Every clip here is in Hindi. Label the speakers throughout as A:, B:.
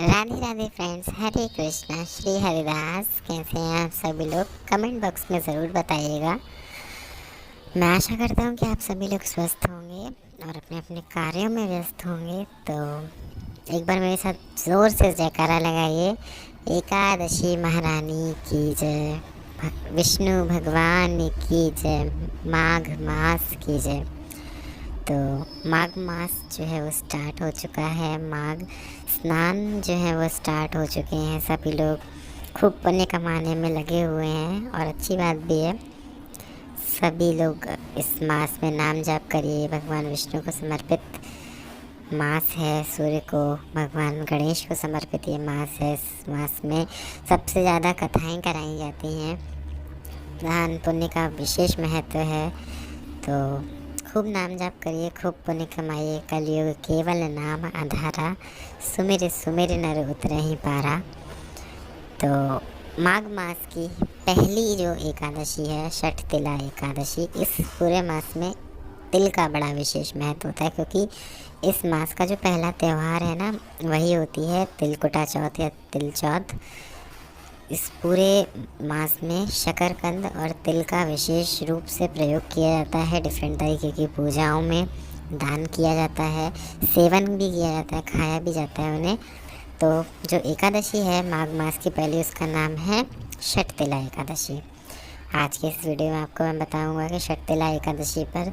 A: राधे राधे फ्रेंड्स, हरे कृष्णा, श्री हरिदास। कैसे हैं आप सभी लोग? कमेंट बॉक्स में ज़रूर बताइएगा। मैं आशा करता हूँ कि आप सभी लोग स्वस्थ होंगे और अपने अपने कार्यों में व्यस्त होंगे। तो एक बार मेरे साथ ज़ोर से जयकारा लगाइए। एकादशी महारानी की जय, विष्णु भगवान की जय, माघ मास की जय। तो माघ मास जो है वो स्टार्ट हो चुका है। माघ स्नान जो है वो स्टार्ट हो चुके हैं। सभी लोग खूब पुण्य कमाने में लगे हुए हैं और अच्छी बात भी है। सभी लोग इस मास में नाम जाप करिए। भगवान विष्णु को समर्पित मास है, सूर्य को, भगवान गणेश को समर्पित ये मास है। इस मास में सबसे ज़्यादा कथाएं कराई जाती हैं। दान पुण्य का विशेष महत्व है। तो खूब नाम जाप करिए, खूब पुण्य कमाइए। कलयुग केवल नाम आधारा, सुमिर सुमिर नर उतरहि पारा। तो माघ मास की पहली जो एकादशी है, छठ तिला एकादशी, इस पूरे मास में तिल का बड़ा विशेष महत्व होता है, क्योंकि इस मास का जो पहला त्यौहार है ना, वही होती है तिलकुटा चौथ या तिल चौथ। इस पूरे मास में शकरकंद और तिल का विशेष रूप से प्रयोग किया जाता है। डिफरेंट तरीके की पूजाओं में दान किया जाता है, सेवन भी किया जाता है, खाया भी जाता है उन्हें। तो जो एकादशी है माघ मास की पहली, उसका नाम है छठ तिला एकादशी। आज के इस वीडियो में आपको मैं बताऊंगा कि छठ तिला एकादशी पर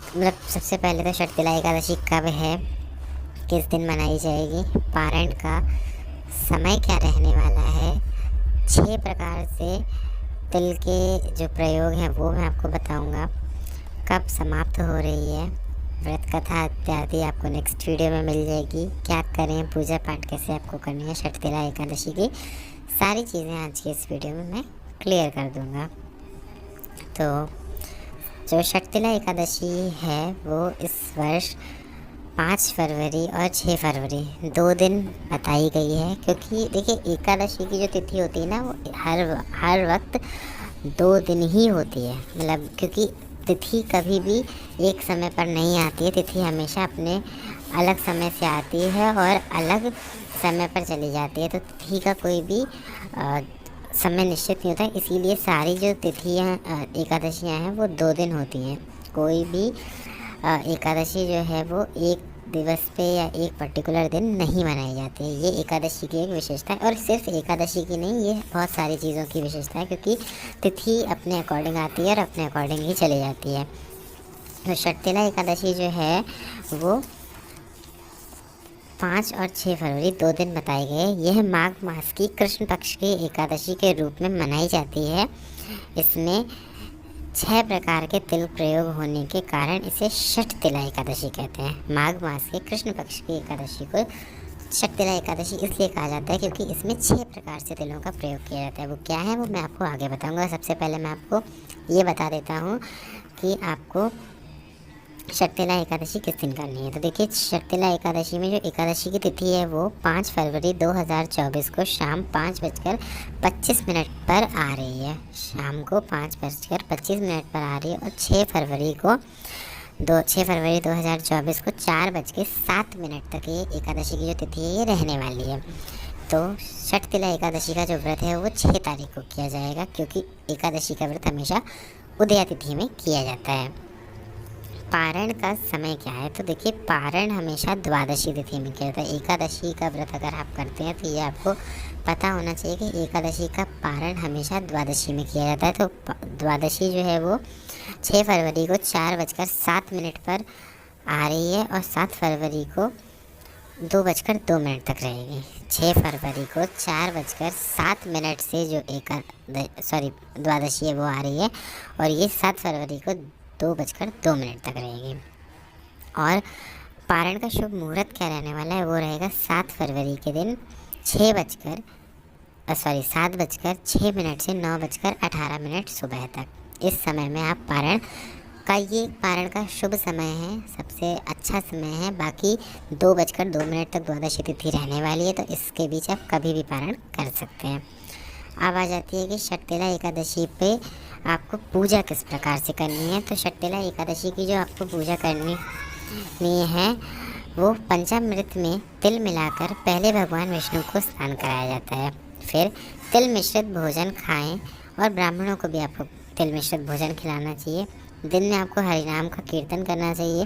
A: मतलब सबसे पहले तो छठ तिला एकादशी कब है, किस दिन मनाई जाएगी, पारण का समय क्या रहने वाला है, 6 प्रकार से तिल के जो प्रयोग हैं वो मैं आपको बताऊंगा, कब समाप्त हो रही है, व्रत कथा इत्यादि आपको नेक्स्ट वीडियो में मिल जाएगी। क्या करें, पूजा पाठ कैसे आपको करनी है, छठ तिला एकादशी की सारी चीज़ें आज के इस वीडियो में मैं क्लियर कर दूंगा। तो जो छठ तिला एकादशी है वो इस वर्ष 5 फरवरी और 6 फरवरी 2 दिन बताई गई है। क्योंकि देखिए, एकादशी की जो तिथि होती है ना, वो हर वक्त 2 दिन ही होती है। मतलब क्योंकि तिथि कभी भी एक समय पर नहीं आती है। तिथि हमेशा अपने अलग समय से आती है और अलग समय पर चली जाती है। तो तिथि का कोई भी समय निश्चित नहीं होता है। इसीलिए सारी जो तिथियाँ एकादशियाँ हैं वो 2 दिन होती हैं। कोई भी एकादशी जो है वो एक दिवस पे या एक पर्टिकुलर दिन नहीं मनाई जाती है। ये एकादशी की एक विशेषता है, और सिर्फ एकादशी की नहीं, ये बहुत सारी चीज़ों की विशेषता है। क्योंकि तिथि अपने अकॉर्डिंग आती है और अपने अकॉर्डिंग ही चली जाती है। तो छठ तिला एकादशी जो है वो 5 और 6 फरवरी 2 दिन बताए गए। यह माघ मास की कृष्ण पक्ष की एकादशी के रूप में मनाई जाती है। इसमें 6 प्रकार के तिल प्रयोग होने के कारण इसे छठ तिला एकादशी कहते हैं। माघ मास के कृष्ण पक्ष की एकादशी को छठ तिला एकादशी इसलिए कहा जाता है क्योंकि इसमें 6 प्रकार से तिलों का प्रयोग किया जाता है। वो क्या है वो मैं आपको आगे बताऊंगा। सबसे पहले मैं आपको ये बता देता हूँ कि आपको छठ तिला एकादशी किस दिन करनी है। तो देखिए, छठ तिला एकादशी में जो एकादशी की तिथि है वो 5 फरवरी 2024 को शाम 5:25 पर आ रही है। शाम को 5:25 पर आ रही है। और 6 फरवरी 2024 को 4:07 तक ये एकादशी की जो तिथि है ये रहने वाली है। तो छठ तिला एकादशी का जो व्रत है वो 6 तारीख को किया जाएगा, क्योंकि एकादशी का व्रत हमेशा उदया तिथि में किया जाता है। पारण का समय क्या है? तो देखिए, पारण हमेशा द्वादशी तिथि में किया जाता है। एकादशी का व्रत अगर आप करते हैं तो ये आपको पता होना चाहिए कि एकादशी का पारण हमेशा द्वादशी में किया जाता है। तो द्वादशी जो है वो 6 फरवरी को 4:07 पर आ रही है और 7 फरवरी को 2:02 तक रहेगी। 6 फरवरी को 4:07 से जो द्वादशी है वो आ रही है, और ये 7 फरवरी को 2:02 तक रहेगी। और पारण का शुभ मुहूर्त क्या रहने वाला है? वो रहेगा 7 फरवरी के दिन 7:06 से 9:18 सुबह तक। इस समय में आप ये पारण का शुभ समय है, सबसे अच्छा समय है। बाकी 2:02 तक द्वादशी तिथि रहने वाली है, तो इसके बीच आप कभी भी पारण कर सकते हैं। अब आ जाती है कि छठ तिला एकादशी पे आपको पूजा किस प्रकार से करनी है। तो छठ तिला एकादशी की जो आपको पूजा करनी है वो पंचामृत में तिल मिलाकर पहले भगवान विष्णु को स्नान कराया जाता है। फिर तिल मिश्रित भोजन खाएं और ब्राह्मणों को भी आपको तिल मिश्रित भोजन खिलाना चाहिए। दिन में आपको हरिनाम का कीर्तन करना चाहिए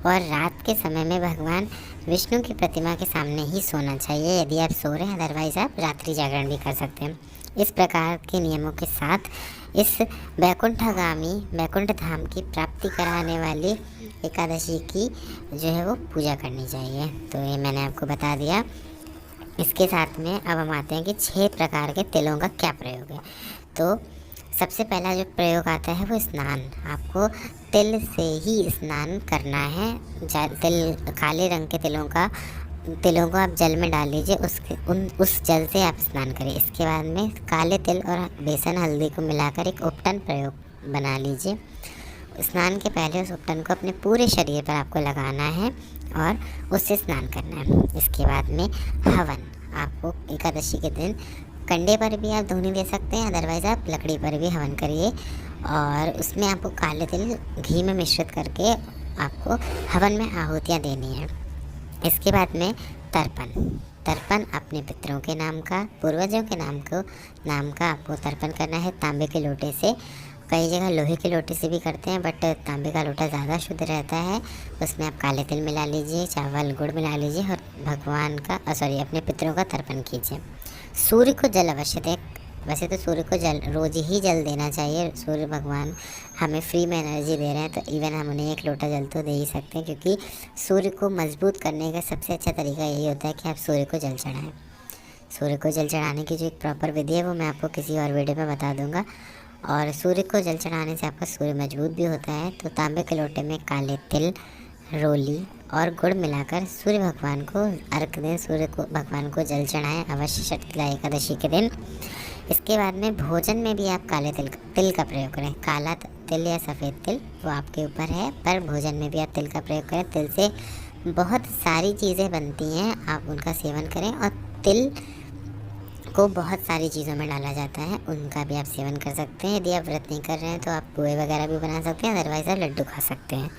A: और रात के समय में भगवान विष्णु की प्रतिमा के सामने ही सोना चाहिए यदि आप सो रहे हैं, अदरवाइज़ आप रात्रि जागरण भी कर सकते हैं। इस प्रकार के नियमों के साथ इस वैकुंठ धाम की प्राप्ति कराने वाली एकादशी की जो है वो पूजा करनी चाहिए। तो ये मैंने आपको बता दिया। इसके साथ में अब हम आते हैं कि 6 प्रकार के तिलों का क्या प्रयोग है। तो सबसे पहला जो प्रयोग आता है वो स्नान। आपको तिल से ही स्नान करना है। काले रंग के तिलों को आप जल में डाल लीजिए, उस जल से आप स्नान करें। इसके बाद में काले तिल और बेसन हल्दी को मिलाकर एक उपटन प्रयोग बना लीजिए। स्नान के पहले उस उपटन को अपने पूरे शरीर पर आपको लगाना है और उससे स्नान करना है। इसके बाद में हवन, आपको एकादशी के दिन कंडे पर भी आप धूनी दे सकते हैं, अदरवाइज़ आप लकड़ी पर भी हवन करिए और उसमें आपको काले तिल घी में मिश्रित करके आपको हवन में आहुतियाँ देनी है। इसके बाद में तर्पण अपने पितरों के नाम का, पूर्वजों के नाम का आपको तर्पण करना है तांबे के लोटे से। कई जगह लोहे के लोटे से भी करते हैं, बट तांबे का लोटा ज़्यादा शुद्ध रहता है। उसमें आप काले तिल मिला लीजिए, चावल गुड़ मिला लीजिए और अपने पितरों का तर्पण कीजिए। सूर्य को जल अवश्य दें। वैसे तो सूर्य को जल रोज़ ही जल देना चाहिए। सूर्य भगवान हमें फ्री में एनर्जी दे रहे हैं, तो इवन हम उन्हें 1 लोटा जल तो दे ही सकते हैं, क्योंकि सूर्य को मजबूत करने का सबसे अच्छा तरीका यही होता है कि आप सूर्य को जल चढ़ाएँ। सूर्य को जल चढ़ाने की जो एक प्रॉपर विधि है वो मैं आपको किसी और वीडियो में बता दूंगा। और सूर्य को जल चढ़ाने से आपका सूर्य मजबूत भी होता है। तो तांबे के लोटे में काले तिल, रोली और गुड़ मिलाकर सूर्य भगवान को अर्घ दें। सूर्य को भगवान को जल चढ़ाएं अवश्य षटतिला एकादशी के दिन। इसके बाद में भोजन में भी आप काले तिल का प्रयोग करें। काला तिल या सफ़ेद तिल वो आपके ऊपर है, पर भोजन में भी आप तिल का प्रयोग करें। तिल से बहुत सारी चीज़ें बनती हैं, आप उनका सेवन करें। और तिल को बहुत सारी चीज़ों में डाला जाता है, उनका भी आप सेवन कर सकते हैं। यदि आप व्रत नहीं कर रहे हैं तो आप पोहे वगैरह भी बना सकते हैं, अदरवाइज़ आप लड्डू खा सकते हैं।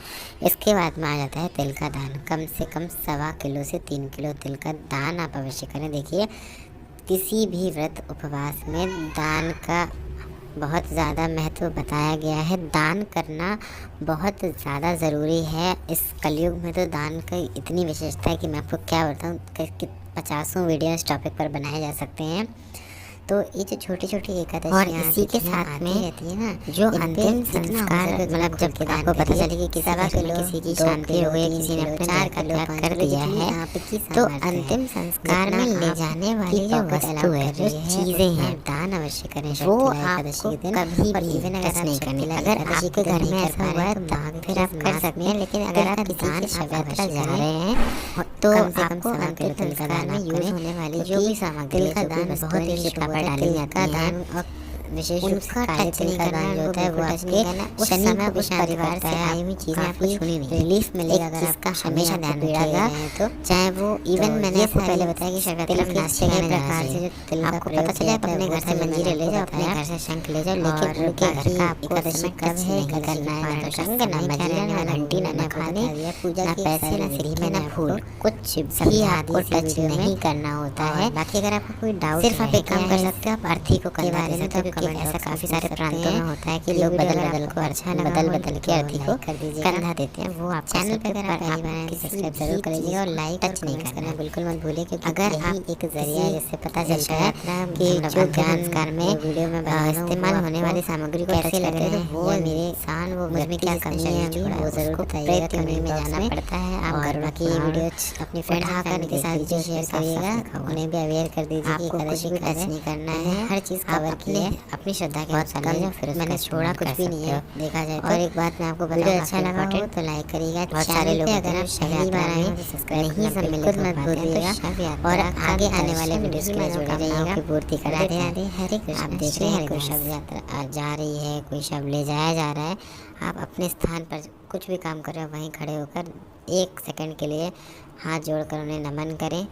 A: इसके बाद में आ जाता है तिल का दान। कम से कम 1.25 किलो से 3 किलो तिल का दान आप अवश्य करें। देखिए, किसी भी व्रत उपवास में दान का बहुत ज़्यादा महत्व बताया गया है। दान करना बहुत ज़्यादा ज़रूरी है। इस कलयुग में तो दान की इतनी विशेषता है कि मैं आपको क्या बताऊँ कि 50 वीडियो इस टॉपिक पर बनाए जा सकते हैं। तो ये जो छोटी छोटी एकादशी और इसी के साथ में रहती है ना, जो अंतिम संस्कार, मतलब जब आपको पता चले कि किसी की शांति हो गई, किसी ने अपने चार का त्याग कर दिया है, तो अंतिम संस्कार में ले जाने वाली जो वस्तु है, जो चीज़ें हैं, दान अवश्य करें। वो आपको कभी भी इवन अगर नहीं करनी। अगर आपके घर में ऐसा हुआ है तो फिर आप कर सकते हैं, लेकिन अगर आप किसी की शव यात्रा जा रहे हैं तो आपको अंतिम संस्कार में यूज होने वाली जो भी सामग्री का दान बहुत ही डाली जाती है दान, और विशेष रूप से काले तिल का दान जो होता है वो आपके शनि को उस परिवार से आई हुई चीज़ें आपको छूनी नहीं, रिलीफ मिलेगा। अगर आपका हमेशा ध्यान रखिएगा, तो चाहे वो इवन मैंने आपको पहले बताया कि शव यात्रा में नाश्ते के प्रकार से जो तिल आपको पता चले, आप अपने घर से मंजीरे ले जाओ, अपने घर से शंख ले जाओ, लेकिन उनके घर का एकादशी कब है, क्या करना है, ना शंख, ना मंजीरा, ना घंटी, ना नखाने, ना पैसे, ना सिरी में, ना फूल, कुछ भी आपको टच नहीं करना होता है। बाकी अगर आपको कोई डाउट, सिर्फ आप एक काम कर सकते हो, आप अर्थी को कंधा दे सकते हो, क्योंकि ऐसा काफ़ी सारे प्रांतों में होता है कि लोग बदल को बदल के अर्थी को कंधा देते हैं। वो आप चैनल पे अगर आप सब्सक्राइब जरूर कर लीजिएगा और लाइक टच नहीं करना बिल्कुल मत भूलिए, क्योंकि अगर आप एक जरिया जिससे पता चलता है कि जो ज्ञान संस्कार में वीडियो में इस्तेमाल होने वाली सामग्री को कैसे लग रहे हैं, वो मेरे इंसान वो मुझमें क्या कमी है अभी वो ज़रूर बताइएगा। तो में जाना पड़ता है। आप गरुड़ा की वीडियो अपनी फ्रेंड के साथ जो शेयर करिएगा, उन्हें भी अवेयर कर दीजिए कि एकादशी भी टच नहीं करना है। हर चीज़ कवर की है अपनी श्रद्धा के अनुसार, फिर मैंने छोड़ा कुछ भी नहीं है देखा जाए। और एक बात मैं आपको बताऊँ, अच्छा लगा हो तो लाइक करिएगा। बहुत सारे लोग अगर आप पहली बार आए तो सब्सक्राइब नहीं सम्मिलित मत भूलिएगा और आगे आने वाले वीडियोस के लिए जुड़े रहिएगा की पूर्ति करा रहे हैं। हरे कृष्ण। आप देख रहे हैं कोई शव यात्रा जा रही है, कोई शव ले जाया जा रहा है, आप अपने स्थान पर कुछ भी काम कर रहे हो वहीं खड़े होकर 1 सेकंड के लिए हाथ जोड़कर उन्हें नमन करें।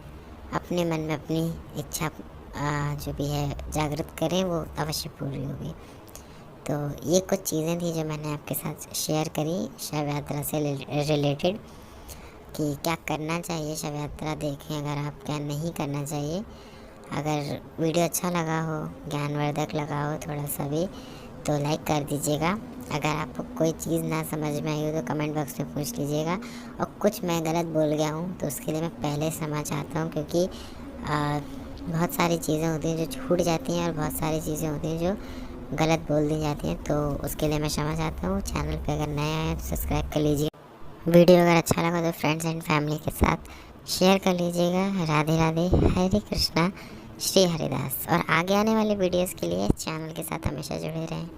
A: अपने मन में अपनी इच्छा जो भी है जागृत करें, वो अवश्य पूरी होगी। तो ये कुछ चीज़ें थी जो मैंने आपके साथ शेयर करी शव यात्रा से रिलेटेड। कि क्या करना चाहिए शव यात्रा देखें, अगर आप क्या नहीं करना चाहिए। अगर वीडियो अच्छा लगा हो, ज्ञानवर्धक लगा हो थोड़ा सा भी, तो लाइक कर दीजिएगा। अगर आपको कोई चीज़ ना समझ में आई हो तो कमेंट बॉक्स में पूछ लीजिएगा। और कुछ मैं गलत बोल गया हूँ तो उसके लिए मैं पहले क्षमा चाहता हूँ, क्योंकि बहुत सारी चीज़ें होती हैं जो छूट जाती हैं और बहुत सारी चीज़ें होती हैं जो गलत बोल दी जाती हैं, तो उसके लिए मैं क्षमा चाहता हूँ। चैनल पे अगर नए आए हैं तो सब्सक्राइब कर लीजिए। वीडियो अगर अच्छा लगा तो फ्रेंड्स एंड फैमिली के साथ शेयर कर लीजिएगा। राधे राधे, हरे कृष्णा, श्री हरिदास। और आगे आने वाले वीडियोस के लिए चैनल के साथ हमेशा जुड़े रहें।